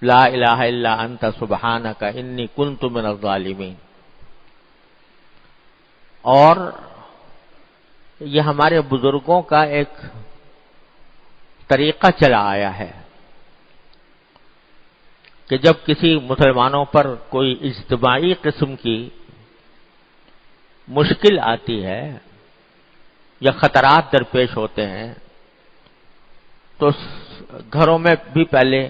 لا الہ الا انت سبحانک انی کنت من الظالمین. اور یہ ہمارے بزرگوں کا ایک طریقہ چلا آیا ہے کہ جب کسی مسلمانوں پر کوئی اجتماعی قسم کی مشکل آتی ہے یا خطرات درپیش ہوتے ہیں تو گھروں میں بھی پہلے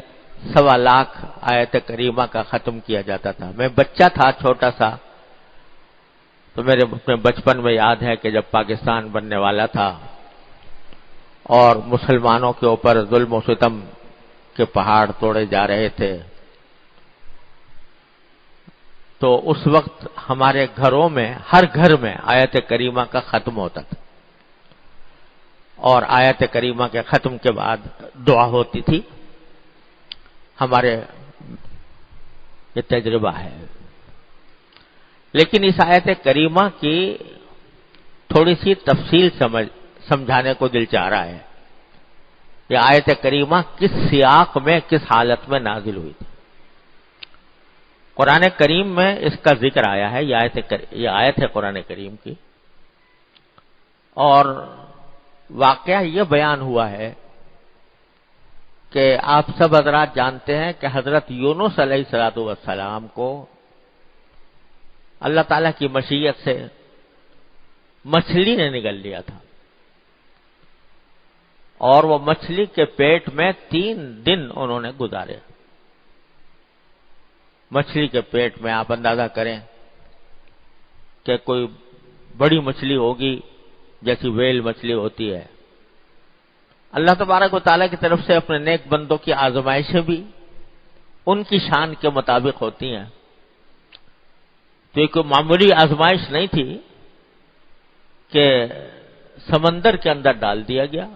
1.25 لاکھ آیت کریمہ کا ختم کیا جاتا تھا. میں بچہ تھا چھوٹا سا تو میرے بچپن میں یاد ہے کہ جب پاکستان بننے والا تھا اور مسلمانوں کے اوپر ظلم و ستم کے پہاڑ توڑے جا رہے تھے تو اس وقت ہمارے گھروں میں ہر گھر میں آیت کریمہ کا ختم ہوتا تھا اور آیت کریمہ کے ختم کے بعد دعا ہوتی تھی. ہمارے یہ تجربہ ہے. لیکن اس آیت کریمہ کی تھوڑی سی تفصیل سمجھانے کو دل چاہ رہا ہے. یہ آیت کریمہ کس سیاق میں کس حالت میں نازل ہوئی تھی. قرآن کریم میں اس کا ذکر آیا ہے. یہ آیت ہے قرآن کریم کی اور واقعہ یہ بیان ہوا ہے کہ آپ سب حضرات جانتے ہیں کہ حضرت یونس علیہ السلام کو اللہ تعالیٰ کی مشیت سے مچھلی نے نگل لیا تھا اور وہ مچھلی کے پیٹ میں 3 دن انہوں نے گزارے. مچھلی کے پیٹ میں آپ اندازہ کریں کہ کوئی بڑی مچھلی ہوگی جیسی ویل مچھلی ہوتی ہے. اللہ تبارک و تعالیٰ کی طرف سے اپنے نیک بندوں کی آزمائشیں بھی ان کی شان کے مطابق ہوتی ہیں. تو یہ کوئی معمولی آزمائش نہیں تھی کہ سمندر کے اندر ڈال دیا گیا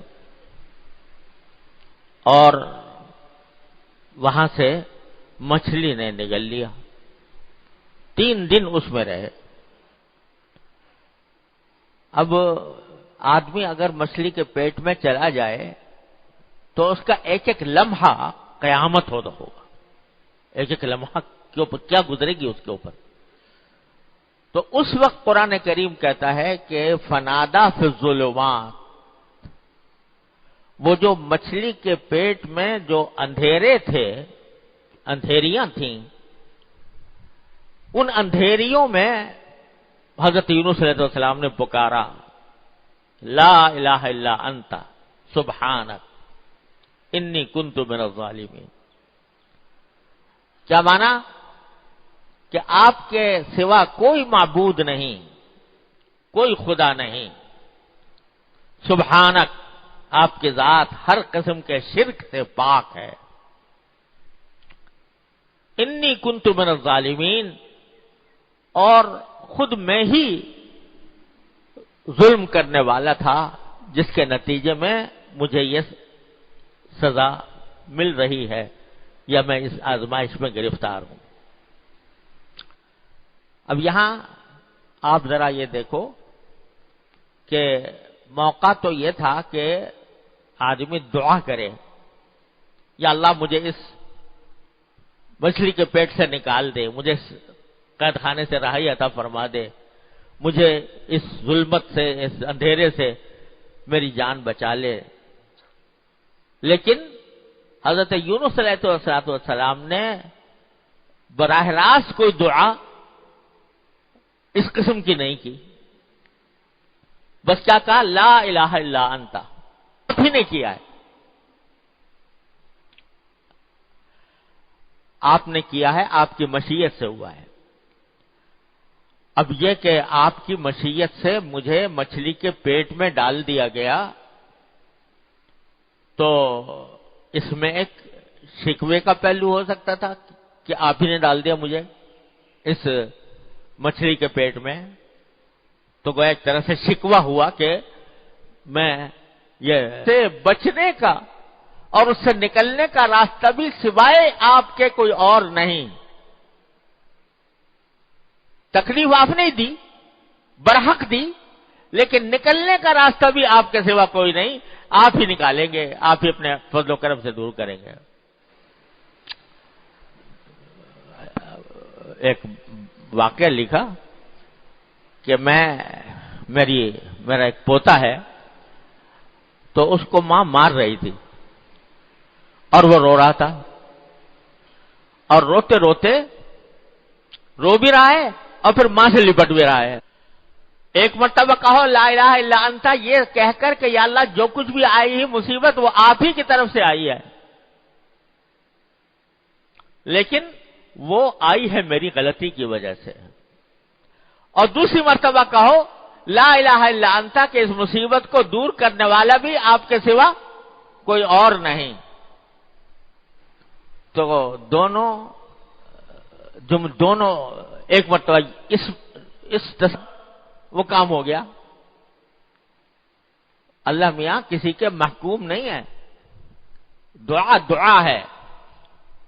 اور وہاں سے مچھلی نے نگل لیا. 3 دن اس میں رہے. اب آدمی اگر مچھلی کے پیٹ میں چلا جائے تو اس کا ایک ایک لمحہ قیامت ہوگا. ایک ایک لمحہ کے اوپر کیا گزرے گی اس کے اوپر. تو اس وقت قرآن کریم کہتا ہے کہ فنادا فی الظلمات، وہ جو مچھلی کے پیٹ میں جو اندھیرے تھے، اندھیریاں تھیں، ان اندھیریوں میں حضرت یونس علیہ السلام نے پکارا لا الہ الا انت سبحانک انی کنت من الظالمین. کیا مانا کہ آپ کے سوا کوئی معبود نہیں، کوئی خدا نہیں. سبحانک، آپ کی ذات ہر قسم کے شرک سے پاک ہے. انی کنت من الظالمین، اور خود میں ہی ظلم کرنے والا تھا جس کے نتیجے میں مجھے یہ سزا مل رہی ہے یا میں اس آزمائش میں گرفتار ہوں. اب یہاں آپ ذرا یہ دیکھو کہ موقع تو یہ تھا کہ آدمی دعا کرے یا اللہ مجھے اس مچھلی کے پیٹ سے نکال دے، مجھے قید خانے سے رہائی عطا فرما دے، مجھے اس ظلمت سے، اس اندھیرے سے میری جان بچا لے. لیکن حضرت یونس علیہ السلام نے براہ راست کوئی دعا اس قسم کی نہیں کی. بس کیا کہا لا الہ الا انت، بھی نہیں کیا ہے. آپ نے کیا ہے آپ کی مشیت سے ہوا ہے. اب یہ کہ آپ کی مشیت سے مجھے مچھلی کے پیٹ میں ڈال دیا گیا تو اس میں ایک شکوے کا پہلو ہو سکتا تھا کہ آپ ہی نے ڈال دیا مجھے اس مچھلی کے پیٹ میں. تو گویا ایک طرح سے شکوہ ہوا کہ میں یہ سے بچنے کا اور اس سے نکلنے کا راستہ بھی سوائے آپ کے کوئی اور نہیں. تکلیف آپ نہیں دی، برحق دی، لیکن نکلنے کا راستہ بھی آپ کے سوا کوئی نہیں. آپ ہی نکالیں گے، آپ ہی اپنے فضل و کرم سے دور کریں گے. ایک واقعہ لکھا کہ میرا ایک پوتا ہے، تو اس کو ماں مار رہی تھی اور وہ رو رہا تھا، اور روتے روتے رو بھی رہا ہے اور پھر ماں سے لپٹ بھی رہا ہے۔ ایک مرتبہ کہو لا الہ الا انت، یہ کہہ کر کہ یا اللہ جو کچھ بھی آئی ہے مصیبت وہ آپ ہی کی طرف سے آئی ہے، لیکن وہ آئی ہے میری غلطی کی وجہ سے۔ اور دوسری مرتبہ کہو لا الہ الا انت کہ اس مصیبت کو دور کرنے والا بھی آپ کے سوا کوئی اور نہیں۔ تو دونوں ایک مرتبہ وہ کام ہو گیا۔ اللہ میاں کسی کے محکوم نہیں ہے، دعا ہے،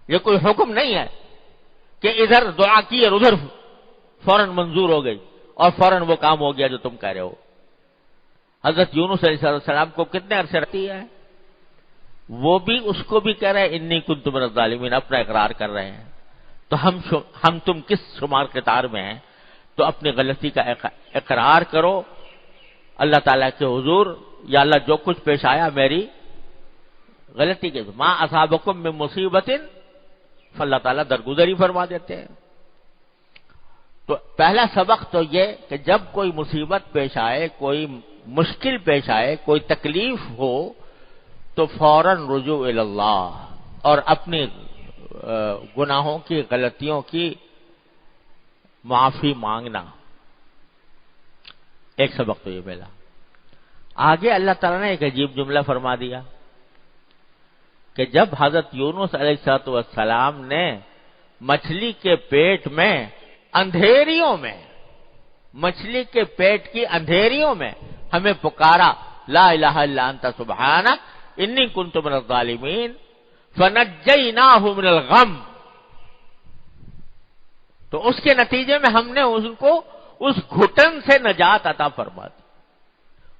یہ کوئی حکم نہیں ہے کہ ادھر دعا کی اور ادھر فوراً منظور ہو گئی اور فوراً وہ کام ہو گیا جو تم کہہ رہے ہو۔ حضرت یونس علیہ السلام کو کتنے عرصے رہتی ہے، وہ بھی اس کو بھی کہہ رہے ہیں انی کنت من الظالمین، اپنا اقرار کر رہے ہیں۔ تو ہم تم کس شمار قطار میں ہیں؟ تو اپنی غلطی کا اقرار کرو اللہ تعالیٰ کے حضور، یا اللہ جو کچھ پیش آیا میری غلطی کے، ما اصابکم من مصیبت، فاللہ تعالیٰ درگزری فرما دیتے ہیں۔ تو پہلا سبق تو یہ کہ جب کوئی مصیبت پیش آئے، کوئی مشکل پیش آئے، کوئی تکلیف ہو، تو فوراً رجوع الی اللہ اور اپنی گناہوں کی، غلطیوں کی معافی مانگنا، ایک سبق تو یہ ملا۔ آگے اللہ تعالیٰ نے ایک عجیب جملہ فرما دیا کہ جب حضرت یونس علیہ السلام نے مچھلی کے پیٹ میں اندھیریوں میں، مچھلی کے پیٹ کی اندھیریوں میں ہمیں پکارا لا الہ الا انت سبحانک انی کنت من الظالمین فنجیناہ من الغم، تو اس کے نتیجے میں ہم نے ان کو اس گھٹن سے نجات عطا فرما دی۔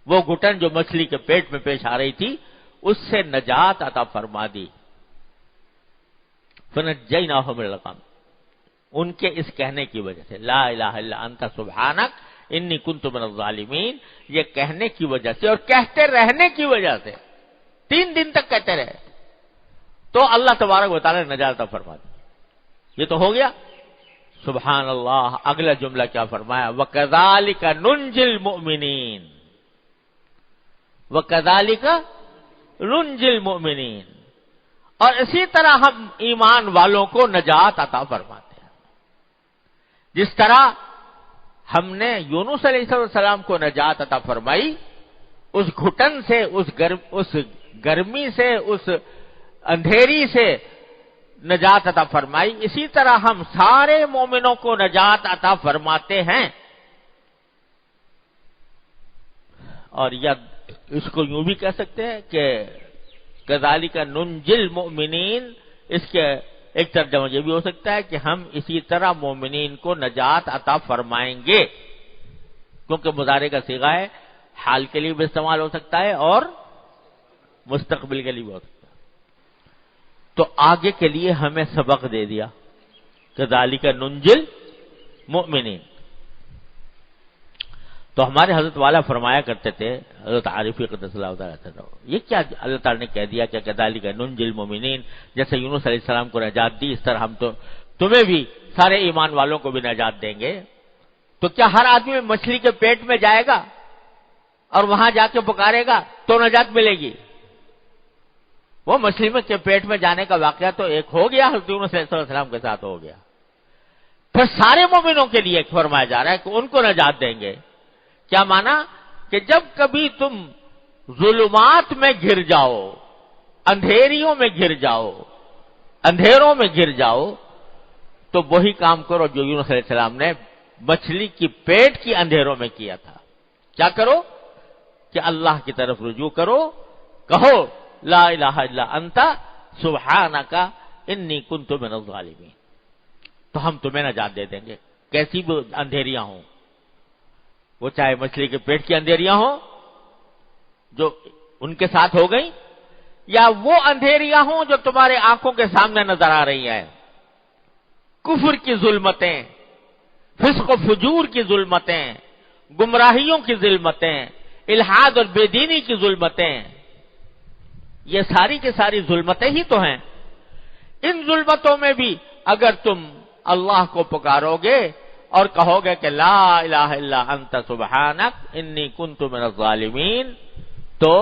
وہ گھٹن جو مچھلی کے پیٹ میں پیش آ رہی تھی اس سے نجات عطا فرما دی۔ فنجیناہ من الغم، ان کے اس کہنے کی وجہ سے لا الہ الا انت سبحانک انی کنت من الظالمین، یہ کہنے کی وجہ سے اور کہتے رہنے کی وجہ سے 3 دن تک کہتے رہے، تو اللہ تبارک و تعالی نے نجات عطا فرما دی۔ یہ تو ہو گیا، سبحان اللہ۔ اگلا جملہ کیا فرمایا، وَكَذَلِكَ نُنْجِي الْمُؤْمِنِينَ، وَكَذَلِكَ نُنْجِي الْمُؤْمِنِينَ، اور اسی طرح ہم ایمان والوں کو نجات عطا فرماتے ہیں۔ جس طرح ہم نے یونس علیہ السلام کو نجات عطا فرمائی، اس گھٹن سے، اس گرمی سے، اس اندھیری سے نجات عطا فرمائی، اسی طرح ہم سارے مومنوں کو نجات عطا فرماتے ہیں۔ اور یا اس کو یوں بھی کہہ سکتے ہیں کہ کذالک ننجی المؤمنین، اس کے ایک ترجمہ یہ بھی ہو سکتا ہے کہ ہم اسی طرح مومنین کو نجات عطا فرمائیں گے، کیونکہ مضارع کا صیغہ ہے، حال کے لیے بھی استعمال ہو سکتا ہے اور مستقبل کے لیے بھی ہو سکتا ہے۔ تو آگے کے لیے ہمیں سبق دے دیا کذالک ننجی المؤمنین۔ تو ہمارے حضرت والا فرمایا کرتے تھے، حضرت عارفی قدس اللہ تعالیٰ عنہ، یہ کیا اللہ تعالیٰ نے کہہ دیا کہ کذالک ننجی المؤمنین، جیسے یونس علیہ السلام کو نجات دی اس طرح ہم تو تمہیں بھی، سارے ایمان والوں کو بھی نجات دیں گے۔ تو کیا ہر آدمی مچھلی کے پیٹ میں جائے گا اور وہاں جا کے پکارے گا تو نجات ملے گی؟ وہ مچھلی کے پیٹ میں جانے کا واقعہ تو ایک ہو گیا، حضرت یونس علیہ السلام کے ساتھ ہو گیا، پھر سارے مومنوں کے لیے فرمایا جا رہا ہے کہ ان کو نجات دیں گے۔ کیا مانا کہ جب کبھی تم ظلمات میں گر جاؤ، اندھیریوں میں گر جاؤ، اندھیروں میں گر جاؤ، تو وہی کام کرو جو یونس علیہ السلام نے مچھلی کی پیٹ کی اندھیروں میں کیا تھا۔ کیا کرو کہ اللہ کی طرف رجوع کرو، کہو لا الہ الا انت سبحانک انی کنت من الظالمین، تو ہم تمہیں نجات دے دیں گے، کیسی بھی اندھیریاں ہوں، وہ چاہے مچھلی کے پیٹ کی اندھیریاں ہوں جو ان کے ساتھ ہو گئیں، یا وہ اندھیریاں ہوں جو تمہارے آنکھوں کے سامنے نظر آ رہی ہیں، کفر کی ظلمتیں، فسق و فجور کی ظلمتیں، گمراہیوں کی ظلمتیں، الحاد اور بے دینی کی ظلمتیں، یہ ساری کی ساری ظلمتیں ہی تو ہیں۔ ان ظلمتوں میں بھی اگر تم اللہ کو پکارو گے اور کہو گے کہ لا الہ الا انت سبحانک انی کنت من الظالمین، تو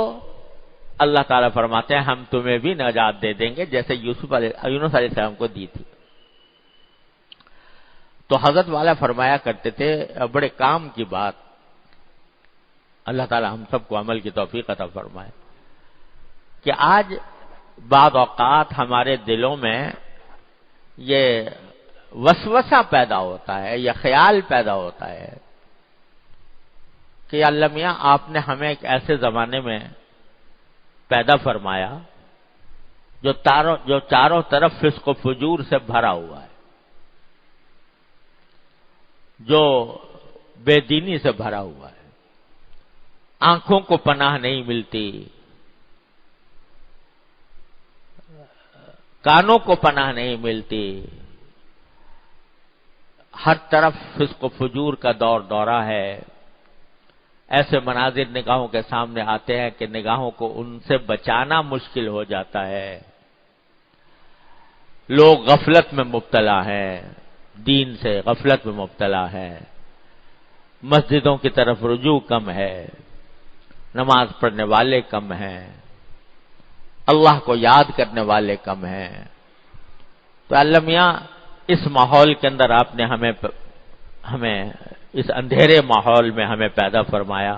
اللہ تعالیٰ فرماتے ہیں ہم تمہیں بھی نجات دے دیں گے جیسے یونس علیہ السلام کو دی تھی۔ تو حضرت والا فرمایا کرتے تھے، بڑے کام کی بات، اللہ تعالیٰ ہم سب کو عمل کی توفیق عطا فرمائے، کہ آج بعض اوقات ہمارے دلوں میں یہ وسوسہ پیدا ہوتا ہے یا خیال پیدا ہوتا ہے کہ یا اللہ میاں آپ نے ہمیں ایک ایسے زمانے میں پیدا فرمایا جو چاروں طرف فسق و فجور سے بھرا ہوا ہے، جو بے دینی سے بھرا ہوا ہے، آنکھوں کو پناہ نہیں ملتی، کانوں کو پناہ نہیں ملتی، ہر طرف فسق و فجور کا دور دورہ ہے۔ ایسے مناظر نگاہوں کے سامنے آتے ہیں کہ نگاہوں کو ان سے بچانا مشکل ہو جاتا ہے۔ لوگ غفلت میں مبتلا ہیں، دین سے غفلت میں مبتلا ہے، مسجدوں کی طرف رجوع کم ہے، نماز پڑھنے والے کم ہیں، اللہ کو یاد کرنے والے کم ہیں۔ تو اللہ میاں اس ماحول کے اندر آپ نے ہمیں اس اندھیرے ماحول میں ہمیں پیدا فرمایا،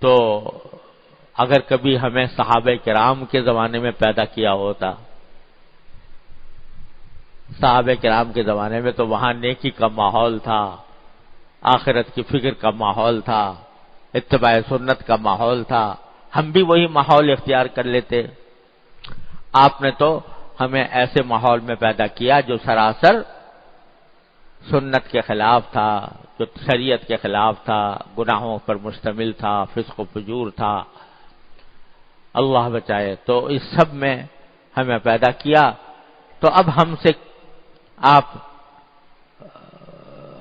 تو اگر کبھی ہمیں صحابہ کرام کے زمانے میں پیدا کیا ہوتا، صحابہ کرام کے زمانے میں تو وہاں نیکی کا ماحول تھا، آخرت کی فکر کا ماحول تھا، اتباع سنت کا ماحول تھا، ہم بھی وہی ماحول اختیار کر لیتے۔ آپ نے تو ہمیں ایسے ماحول میں پیدا کیا جو سراسر سنت کے خلاف تھا، جو شریعت کے خلاف تھا، گناہوں پر مشتمل تھا، فسق و فجور تھا، اللہ بچائے۔ تو اس سب میں ہمیں پیدا کیا، تو اب ہم سے آپ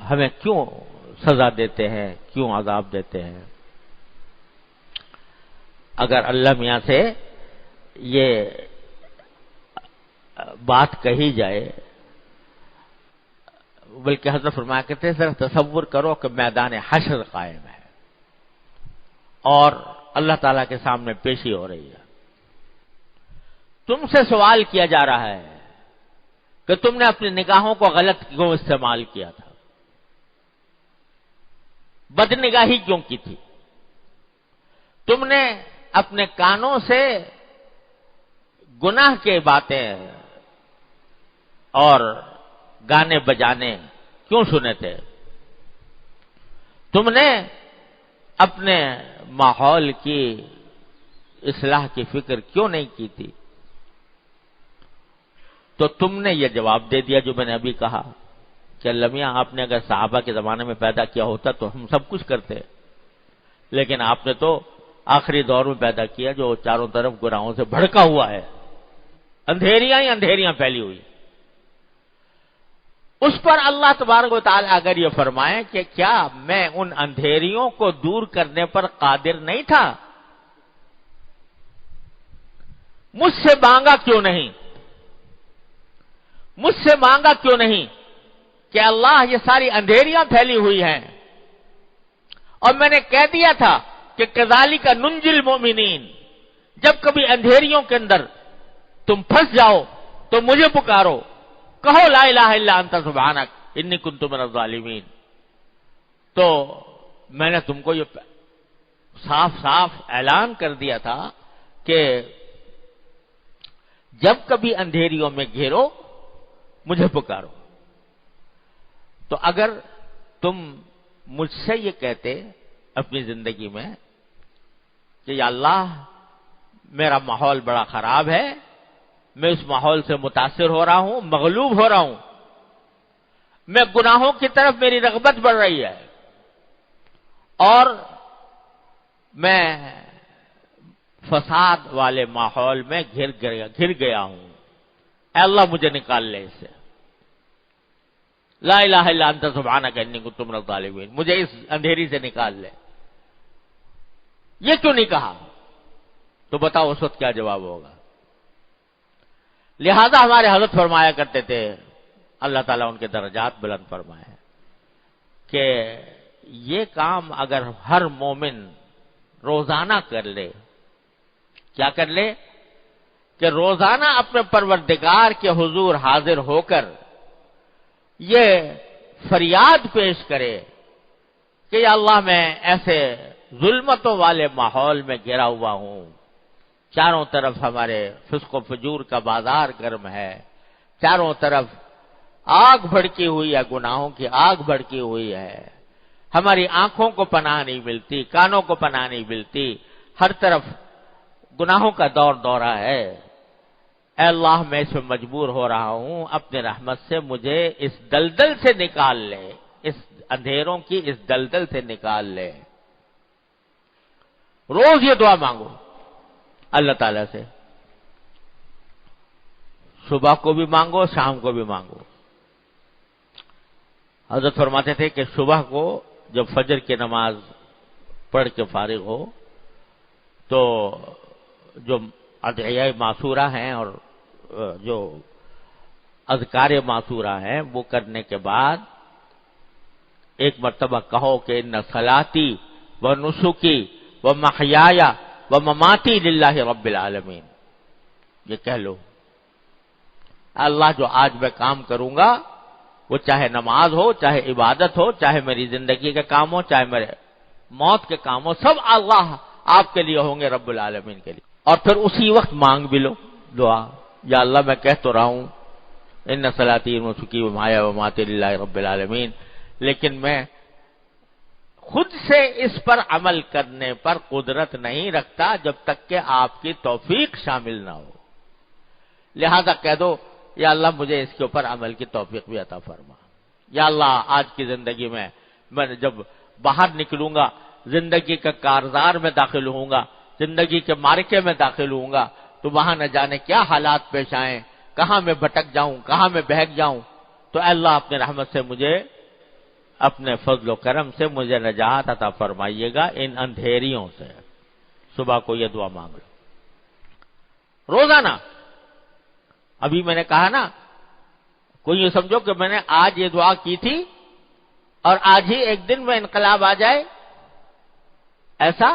ہمیں کیوں سزا دیتے ہیں، کیوں عذاب دیتے ہیں؟ اگر اللہ میاں سے یہ بات کہی جائے، بلکہ حضرت فرمایا کرتے ہیں ذرا تصور کرو کہ میدان حشر قائم ہے اور اللہ تعالیٰ کے سامنے پیشی ہو رہی ہے، تم سے سوال کیا جا رہا ہے کہ تم نے اپنی نگاہوں کو غلط کیوں استعمال کیا تھا، بد نگاہی کیوں کی تھی، تم نے اپنے کانوں سے گناہ کے باتیں اور گانے بجانے کیوں سنے تھے، تم نے اپنے ماحول کی اصلاح کی فکر کیوں نہیں کی تھی؟ تو تم نے یہ جواب دے دیا جو میں نے ابھی کہا کہ اللہ میاں آپ نے اگر صحابہ کے زمانے میں پیدا کیا ہوتا تو ہم سب کچھ کرتے، لیکن آپ نے تو آخری دور میں پیدا کیا جو چاروں طرف گناہوں سے بھڑکا ہوا ہے، اندھیریاں ہی اندھیریاں پھیلی ہوئی۔ اس پر اللہ تبارک و تعالی اگر یہ فرمائے کہ کیا میں ان اندھیریوں کو دور کرنے پر قادر نہیں تھا، مجھ سے مانگا کیوں نہیں، مجھ سے مانگا کیوں نہیں کہ اللہ یہ ساری اندھیریاں پھیلی ہوئی ہیں، اور میں نے کہہ دیا تھا کہ کذالک ننجی المؤمنین، جب کبھی اندھیریوں کے اندر تم پھنس جاؤ تو مجھے پکارو، کہو لا الہ الا انت سبحانک انی کنت من الظالمین۔ تو میں نے تم کو یہ صاف صاف اعلان کر دیا تھا کہ جب کبھی اندھیریوں میں گھیرو مجھے پکارو۔ تو اگر تم مجھ سے یہ کہتے اپنی زندگی میں کہ یا اللہ میرا ماحول بڑا خراب ہے، میں اس ماحول سے متاثر ہو رہا ہوں، مغلوب ہو رہا ہوں، میں گناہوں کی طرف میری رغبت بڑھ رہی ہے اور میں فساد والے ماحول میں گھر گیا ہوں، اے اللہ مجھے نکال لے اس سے۔ لا الہ الا انت سبحانک انی کنت من الظالمین، مجھے اس اندھیری سے نکال لے، یہ کیوں نہیں کہا؟ تو بتاؤ اس وقت کیا جواب ہوگا؟ لہذا ہمارے حضرت فرمایا کرتے تھے، اللہ تعالیٰ ان کے درجات بلند فرمائے، کہ یہ کام اگر ہر مومن روزانہ کر لے، کیا کر لے؟ کہ روزانہ اپنے پروردگار کے حضور حاضر ہو کر یہ فریاد پیش کرے کہ یا اللہ میں ایسے ظلمتوں والے ماحول میں گھرا ہوا ہوں، چاروں طرف ہمارے فسق و فجور کا بازار گرم ہے، چاروں طرف آگ بھڑکی ہوئی ہے، گناہوں کی آگ بھڑکی ہوئی ہے، ہماری آنکھوں کو پناہ نہیں ملتی، کانوں کو پناہ نہیں ملتی، ہر طرف گناہوں کا دور دورہ ہے، اے اللہ میں اس میں مجبور ہو رہا ہوں، اپنے رحمت سے مجھے اس دلدل سے نکال لے، اس اندھیروں کی اس دلدل سے نکال لے۔ روز یہ دعا مانگو اللہ تعالیٰ سے، صبح کو بھی مانگو، شام کو بھی مانگو۔ حضرت فرماتے تھے کہ صبح کو جب فجر کی نماز پڑھ کے فارغ ہو تو جو ادعیہ معصورہ ہیں اور جو اذکار معصورہ ہیں وہ کرنے کے بعد ایک مرتبہ کہو کہ ان صلاتی و نسکی و محیای و مماتی للہ رب العالمین، یہ کہہ لو، اللہ جو آج میں کام کروں گا وہ چاہے نماز ہو، چاہے عبادت ہو، چاہے میری زندگی کے کام ہو، چاہے میرے موت کے کام ہو، سب اللہ آپ کے لیے ہوں گے، رب العالمین کے لیے۔ اور پھر اسی وقت مانگ بھی لو دعا، یا اللہ میں کہہ تو رہا ہوں ان صلاتی و نسکی و محیای و مماتی للہ رب العالمین، لیکن میں خود سے اس پر عمل کرنے پر قدرت نہیں رکھتا جب تک کہ آپ کی توفیق شامل نہ ہو، لہذا کہہ دو یا اللہ مجھے اس کے اوپر عمل کی توفیق بھی عطا فرما۔ یا اللہ آج کی زندگی میں جب باہر نکلوں گا، زندگی کا کارزار میں داخل ہوں گا، زندگی کے معرکے میں داخل ہوں گا، تو وہاں نہ جانے کیا حالات پیش آئیں، کہاں میں بھٹک جاؤں، کہاں میں بہک جاؤں، تو اے اللہ اپنے رحمت سے مجھے، اپنے فضل و کرم سے مجھے نجات عطا فرمائیے گا ان اندھیریوں سے۔ صبح کو یہ دعا مانگ لو روزانہ۔ ابھی میں نے کہا نا، کوئی یہ سمجھو کہ میں نے آج یہ دعا کی تھی اور آج ہی ایک دن میں انقلاب آ جائے، ایسا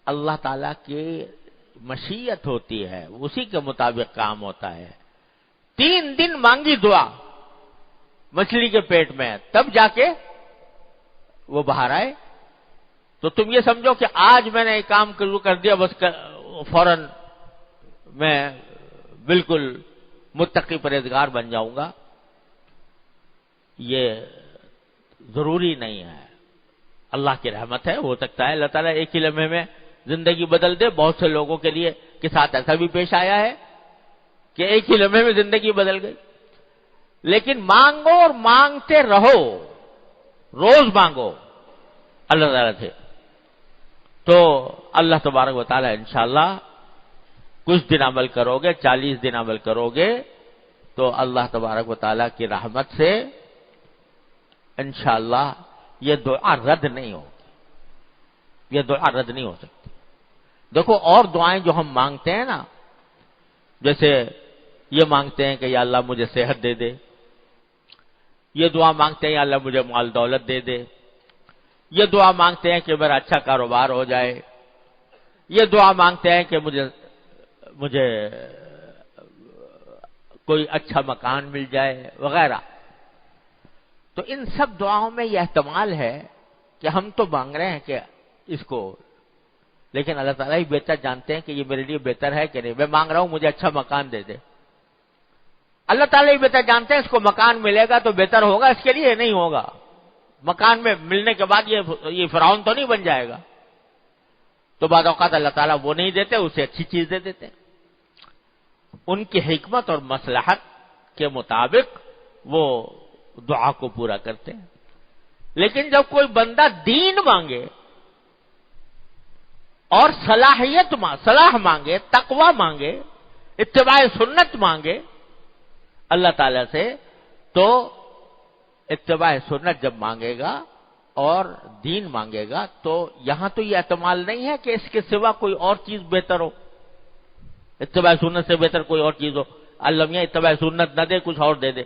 اللہ تعالیٰ کی مشیت ہوتی ہے، اسی کے مطابق کام ہوتا ہے۔ 3 دن مانگی دعا مچھلی کے پیٹ میں، تب جا کے وہ باہر آئے، تو تم یہ سمجھو کہ آج میں نے ایک کام شروع کر دیا بس فوراً میں بالکل متقی پرہیزگار بن جاؤں گا، یہ ضروری نہیں ہے۔ اللہ کی رحمت ہے، ہو سکتا ہے اللہ تعالیٰ ایک ہی لمحے میں زندگی بدل دے۔ بہت سے لوگوں کے لیے کے ساتھ ایسا بھی پیش آیا ہے کہ ایک ہی لمحے میں زندگی بدل گئی۔ لیکن مانگو اور مانگتے رہو، روز مانگو اللہ تعالیٰ سے، تو اللہ تبارک و تعالیٰ انشاءاللہ کچھ دن عمل کرو گے، 40 دن عمل کرو گے، تو اللہ تبارک و تعالیٰ کی رحمت سے انشاءاللہ یہ دعا رد نہیں ہوگی، یہ دعا رد نہیں ہو سکتی۔ دیکھو اور دعائیں جو ہم مانگتے ہیں نا، جیسے یہ مانگتے ہیں کہ یا اللہ مجھے صحت دے دے، یہ دعا مانگتے ہیں یا اللہ مجھے مال دولت دے دے، یہ دعا مانگتے ہیں کہ میرا اچھا کاروبار ہو جائے، یہ دعا مانگتے ہیں کہ مجھے کوئی اچھا مکان مل جائے وغیرہ۔ تو ان سب دعاؤں میں یہ احتمال ہے کہ ہم تو مانگ رہے ہیں کہ اس کو، لیکن اللہ تعالیٰ ہی بہتر جانتے ہیں کہ یہ میرے لیے بہتر ہے کہ نہیں۔ میں مانگ رہا ہوں مجھے اچھا مکان دے دے، اللہ تعالیٰ ہی بہتر جانتے ہیں اس کو مکان ملے گا تو بہتر ہوگا، اس کے لیے نہیں ہوگا۔ مکان میں ملنے کے بعد یہ فرعون تو نہیں بن جائے گا، تو بعض اوقات اللہ تعالیٰ وہ نہیں دیتے، اسے اچھی چیز دے دیتے، ان کی حکمت اور مصلحت کے مطابق وہ دعا کو پورا کرتے ہیں۔ لیکن جب کوئی بندہ دین مانگے اور صلاح مانگے، تقوی مانگے، اتباع سنت مانگے اللہ تعالیٰ سے، تو اتباع سنت جب مانگے گا اور دین مانگے گا تو یہاں تو یہ احتمال نہیں ہے کہ اس کے سوا کوئی اور چیز بہتر ہو، اتباع سنت سے بہتر کوئی اور چیز ہو، اللہ میاں اتباع سنت نہ دے کچھ اور دے دے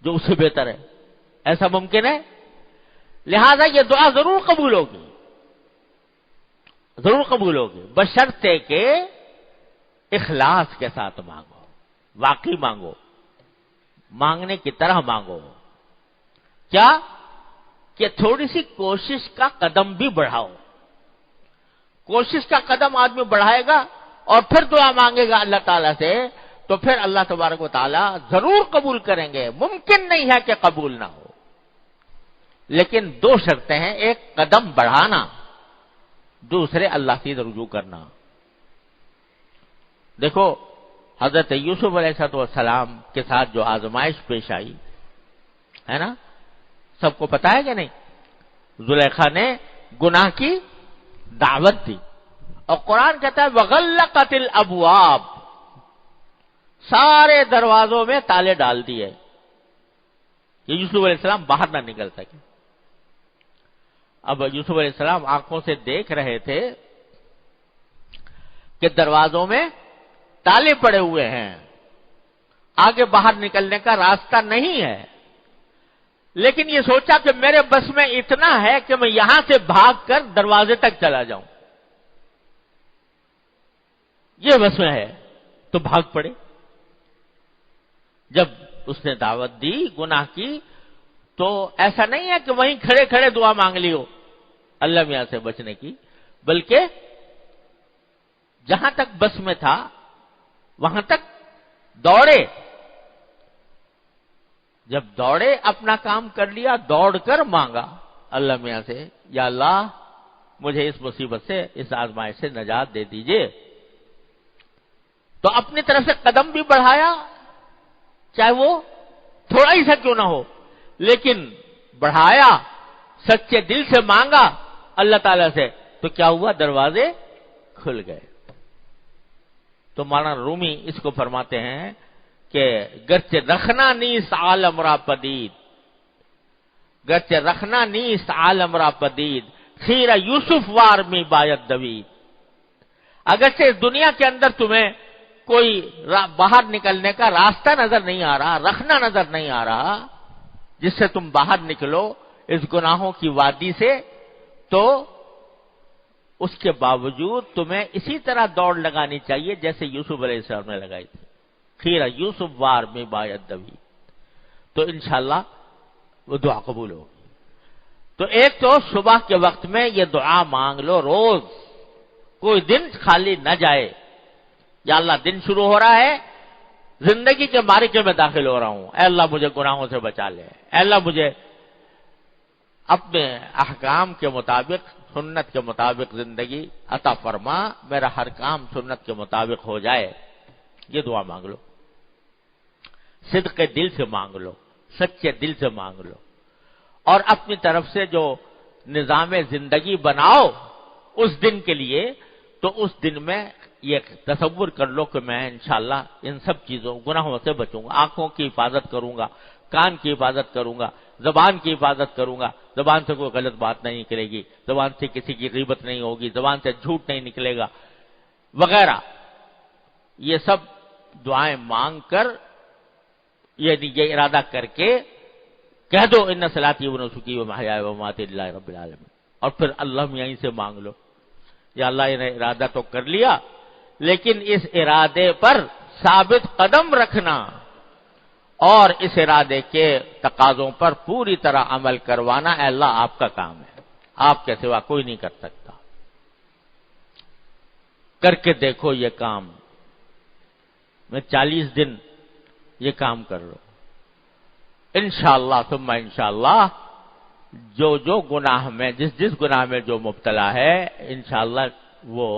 جو اس سے بہتر ہے، ایسا ممکن ہے؟ لہذا یہ دعا ضرور قبول ہوگی، ضرور قبول ہوگی، بشرطے کہ اخلاص کے ساتھ مانگو، واقعی مانگو، مانگنے کی طرح مانگو، کیا کہ تھوڑی سی کوشش کا قدم بھی بڑھاؤ، کوشش کا قدم آدمی بڑھائے گا اور پھر دعا مانگے گا اللہ تعالیٰ سے تو پھر اللہ تبارک و تعالیٰ ضرور قبول کریں گے، ممکن نہیں ہے کہ قبول نہ ہو، لیکن دو شرطیں ہیں، ایک قدم بڑھانا، دوسرے اللہ سے رجوع کرنا۔ دیکھو حضرت یوسف علیہ السلام کے ساتھ جو آزمائش پیش آئی ہے نا، سب کو پتا ہے کہ نہیں؟ زلیخا نے گناہ کی دعوت دی اور قرآن کہتا ہے وغلقت الابواب، سارے دروازوں میں تالے ڈال دیے کہ یوسف علیہ السلام باہر نہ نکل سکے۔ اب یوسف علیہ السلام آنکھوں سے دیکھ رہے تھے کہ دروازوں میں تالے پڑے ہوئے ہیں، آگے باہر نکلنے کا راستہ نہیں ہے، لیکن یہ سوچا کہ میرے بس میں اتنا ہے کہ میں یہاں سے بھاگ کر دروازے تک چلا جاؤں، یہ بس میں ہے، تو بھاگ پڑے۔ جب اس نے دعوت دی گناہ کی تو ایسا نہیں ہے کہ وہیں کھڑے کھڑے دعا مانگ لی ہو اللہ میاں سے بچنے کی، بلکہ جہاں تک بس میں تھا وہاں تک دوڑے، جب دوڑے اپنا کام کر لیا، دوڑ کر مانگا اللہ میاں سے یا اللہ مجھے اس مصیبت سے، اس آزمائش سے نجات دے دیجئے، تو اپنی طرف سے قدم بھی بڑھایا، چاہے وہ تھوڑا ہی سا کیوں نہ ہو، لیکن بڑھایا، سچے دل سے مانگا اللہ تعالی سے، تو کیا ہوا؟ دروازے کھل گئے۔ تو مولانا رومی اس کو فرماتے ہیں کہ گرچہ رکھنا نیست عالم را پدید، گرچہ رکھنا نیست عالم را پدید، خیرہ یوسف وار میں باید دوید، اگرچہ اس دنیا کے اندر تمہیں کوئی باہر نکلنے کا راستہ نظر نہیں آ رہا، رکھنا نظر نہیں آ رہا جس سے تم باہر نکلو اس گناہوں کی وادی سے، تو اس کے باوجود تمہیں اسی طرح دوڑ لگانی چاہیے جیسے یوسف علیہ السلام نے لگائی تھی، خیرہ یوسف وار میں باید دوید، تو انشاءاللہ وہ دعا قبول ہوگی۔ تو ایک تو صبح کے وقت میں یہ دعا مانگ لو، روز کوئی دن خالی نہ جائے، یا اللہ دن شروع ہو رہا ہے، زندگی کے معرکے میں داخل ہو رہا ہوں، اے اللہ مجھے گناہوں سے بچا لے، اے اللہ مجھے اپنے احکام کے مطابق، سنت کے مطابق زندگی عطا فرما، میرا ہر کام سنت کے مطابق ہو جائے، یہ دعا مانگ لو، صدق دل سے مانگ لو، سچے دل سے مانگ لو، اور اپنی طرف سے جو نظام زندگی بناؤ اس دن کے لیے، تو اس دن میں یہ تصور کر لو کہ میں انشاءاللہ ان سب چیزوں گناہوں سے بچوں گا، آنکھوں کی حفاظت کروں گا، کان کی حفاظت کروں گا، زبان کی حفاظت کروں گا، زبان سے کوئی غلط بات نہیں نکلے گی، زبان سے کسی کی غیبت نہیں ہوگی، زبان سے جھوٹ نہیں نکلے گا وغیرہ، یہ سب دعائیں مانگ کر یعنی یہ ارادہ کر کے کہہ دو ان صلاتی و نسکی و محیای و مماتی للہ رب العالمین، اور پھر اللہ یہیں سے مانگ لو یا اللہ نے ارادہ تو کر لیا لیکن اس ارادے پر ثابت قدم رکھنا اور اس ارادے کے تقاضوں پر پوری طرح عمل کروانا، اے اللہ آپ کا کام ہے، آپ کے سوا کوئی نہیں کر سکتا، کر کے دیکھو یہ کام، میں 40 دن یہ کام کر لو، انشاءاللہ ثم انشاءاللہ جو گناہ میں جس گناہ میں جو مبتلا ہے انشاءاللہ وہ